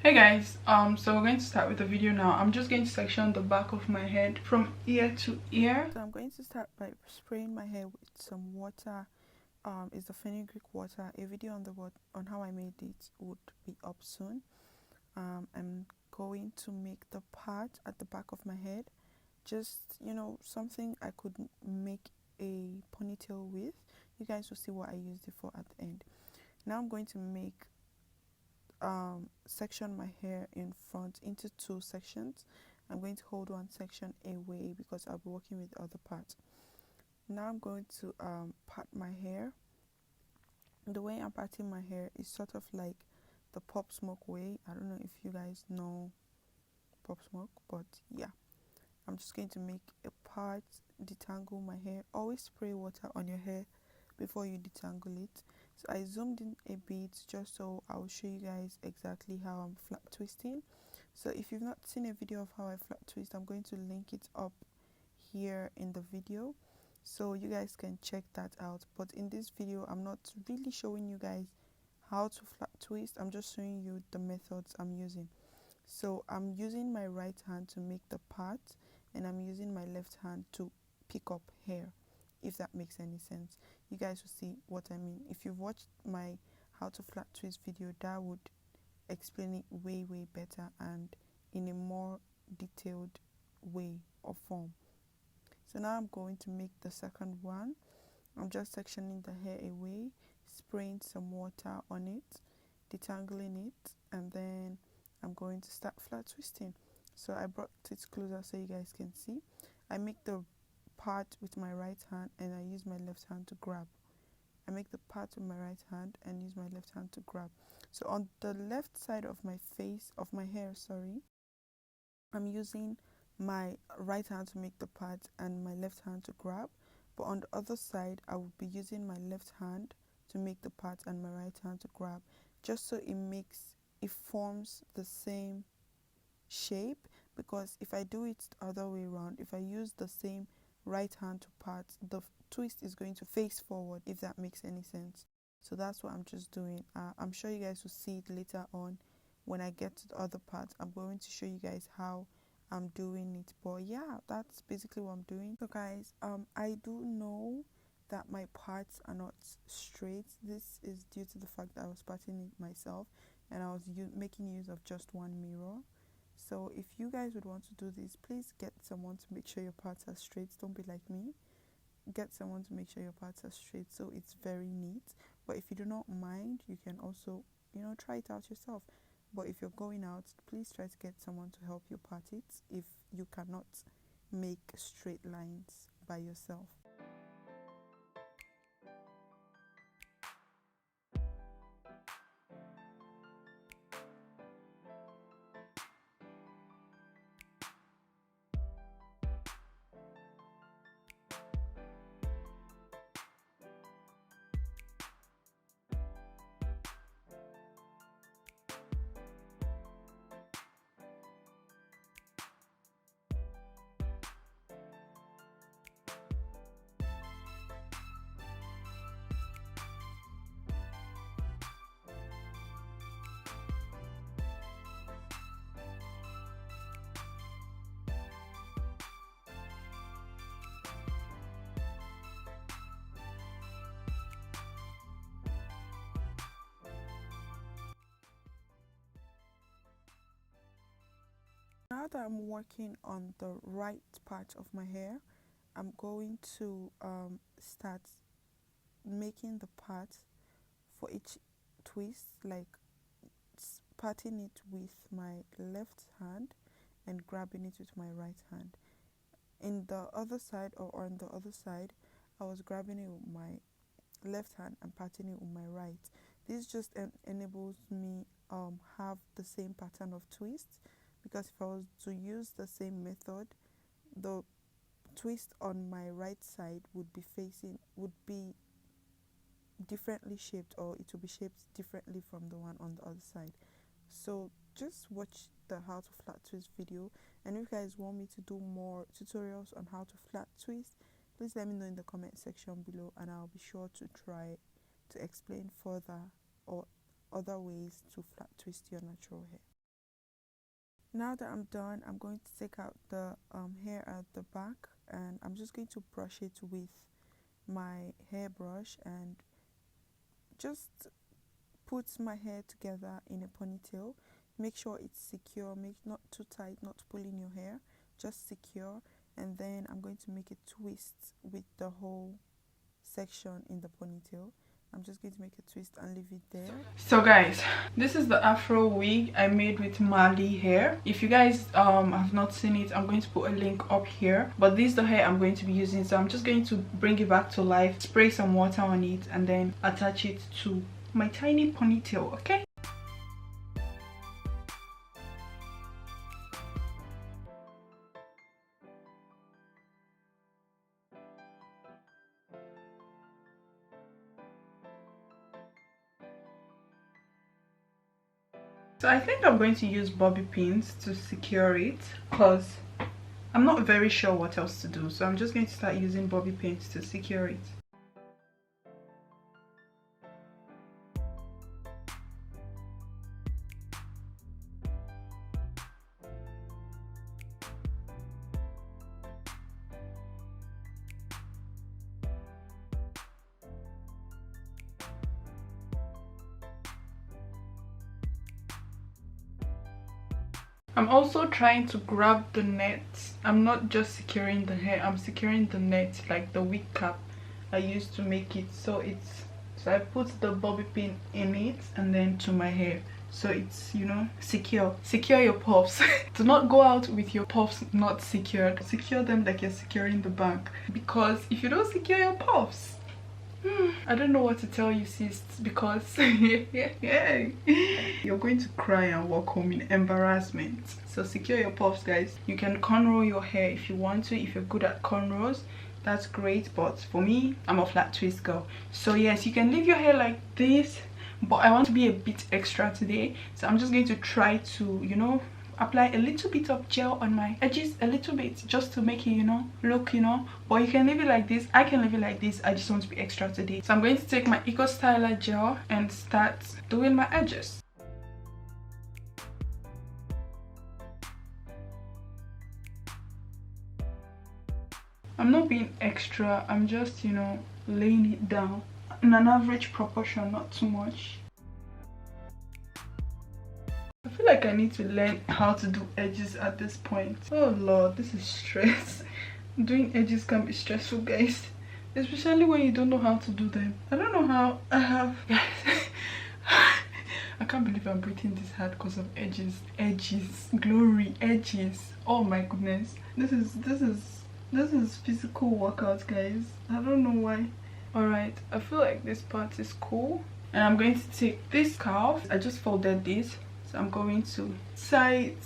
Hey guys, so we're going to start with the video now. I'm just going to section the back of my head from ear to ear. So I'm going to start by spraying my hair with some water. It's the fenugreek water. A video on how I made it would be up soon. I'm going to make the part at the back of my head, just something I could make a ponytail with. You guys will see what I used it for at the end. Now I'm going to make section my hair in front into two sections. I'm going to hold one section away because I'll be working with the other part. Now I'm going to part my hair. The way I'm parting my hair is sort of like the Pop Smoke way. I don't know if you guys know Pop Smoke, but yeah, I'm just going to make a part, detangle my hair. Always spray water on your hair before you detangle it. So I zoomed in a bit just so I'll show you guys exactly how I'm flat twisting. So if you've not seen a video of how I flat twist, I'm going to link it up here in the video so you guys can check that out. But in this video, I'm not really showing you guys how to flat twist. I'm just showing you the methods I'm using. So I'm using my right hand to make the part, and I'm using my left hand to pick up hair, if that makes any sense. You guys will see what I mean. If you've watched my how to flat twist video, that would explain it way better and in a more detailed way or form. So now I'm going to make the second one. I'm just sectioning the hair away, spraying some water on it, detangling it, and then I'm going to start flat twisting. So I brought it closer so you guys can see. I make the part with my right hand and I use my left hand to grab. I make the part with my right hand and use my left hand to grab. So on the left side of my face, of my hair, sorry, I'm using my right hand to make the part and my left hand to grab. But on the other side, I will be using my left hand to make the part and my right hand to grab, just so it forms the same shape. Because if I do it the other way around, if I use the same right hand to part, the twist is going to face forward, if that makes any sense. So that's what I'm just doing. I'm sure you guys will see it later on when I get to the other part. I'm going to show you guys how I'm doing it, but yeah, that's basically what I'm doing. So guys, I do know that my parts are not straight. This is due to the fact that I was parting it myself and I was making use of just one mirror. So if you guys would want to do this, please get someone to make sure your parts are straight. Don't be like me. Get someone to make sure your parts are straight so it's very neat. But if you do not mind, you can also try it out yourself. But if you're going out, please try to get someone to help you part it if you cannot make straight lines by yourself. Now that I'm working on the right part of my hair, I'm going to start making the part for each twist, like parting it with my left hand and grabbing it with my right hand. In the other side, or on the other side, I was grabbing it with my left hand and parting it with my right. This just enables me have the same pattern of twists, because if I was to use the same method, the twist on my right side would be differently shaped, or it will be shaped differently from the one on the other side. So just watch the how to flat twist video, and if you guys want me to do more tutorials on how to flat twist, please let me know in the comment section below and I'll be sure to try to explain further or other ways to flat twist your natural hair. Now that I'm done, I'm going to take out the hair at the back, and I'm just going to brush it with my hairbrush and just put my hair together in a ponytail. Make sure it's secure, make not too tight, not pulling your hair, just secure. And then I'm going to make a twist with the whole section in the ponytail. I'm just going to make a twist and leave it there. So guys, this is the Afro wig I made with Mali hair. If you guys have not seen it, I'm going to put a link up here. But this is the hair I'm going to be using, so I'm just going to bring it back to life, spray some water on it, and then attach it to my tiny ponytail. Okay. So I think I'm going to use bobby pins to secure it, because I'm not very sure what else to do. So I'm just going to start using bobby pins to secure it. I'm also trying to grab the net. I'm not just securing the hair, I'm securing the net, like the wig cap I used to make it. So I put the bobby pin in it and then to my hair, so it's, you know, secure your puffs. Do not go out with your puffs not secured. Secure them like you're securing the bank, because if you don't secure your puffs, I don't know what to tell you, sis, because you're going to cry and walk home in embarrassment. So secure your puffs, guys. You can cornrow your hair if you want to. If you're good at cornrows, that's great, but for me, I'm a flat twist girl. So yes, you can leave your hair like this, but I want to be a bit extra today, so I'm just going to try to, you know, apply a little bit of gel on my edges, a little bit, just to make it, you know, look, you know. But you can leave it like this, I can leave it like this. I just want to be extra today, so I'm going to take my Eco Styler gel and start doing my edges. I'm not being extra, I'm just, you know, laying it down in an average proportion, not too much. I feel like I need to learn how to do edges at this point. Oh lord, this is stress. Doing edges can be stressful, guys, especially when you don't know how to do them. I don't know how. I have, guys. I can't believe I'm breathing this hard because of edges. Edges, glory, edges. Oh my goodness, this is physical workout, guys. I don't know why. All right, I feel like this part is cool, and I'm going to take this scarf. I just folded this, so I'm going to tie it.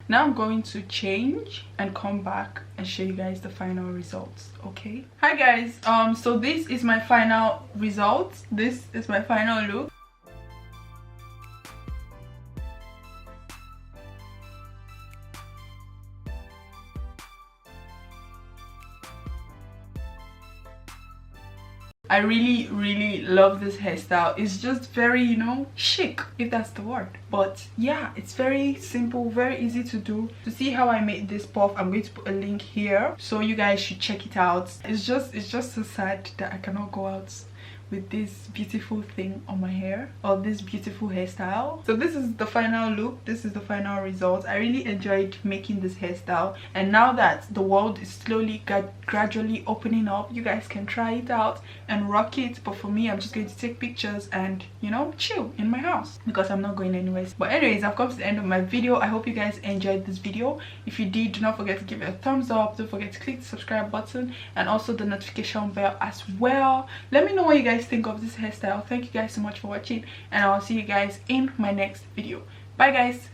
Now I'm going to change and come back and show you guys the final results. Okay, hi guys, so this is my final result. This is my final look. I really love this hairstyle. It's just very, you know, chic, if that's the word. But yeah, it's very simple, very easy to do. To see how I made this puff, I'm going to put a link here, so you guys should check it out. It's just so sad that I cannot go out with this beautiful thing on my hair, or this beautiful hairstyle. So this is the final look, this is the final result. I really enjoyed making this hairstyle, and now that the world is slowly gradually opening up, you guys can try it out and rock it. But for me, I'm just going to take pictures and, you know, chill in my house because I'm not going anywhere. But anyways, I've come to the end of my video. I hope you guys enjoyed this video. If you did, do not forget to give it a thumbs up. Don't forget to click the subscribe button and also the notification bell as well. Let me know what you guys think of this hairstyle. Thank you guys so much for watching, and I'll see you guys in my next video. Bye guys.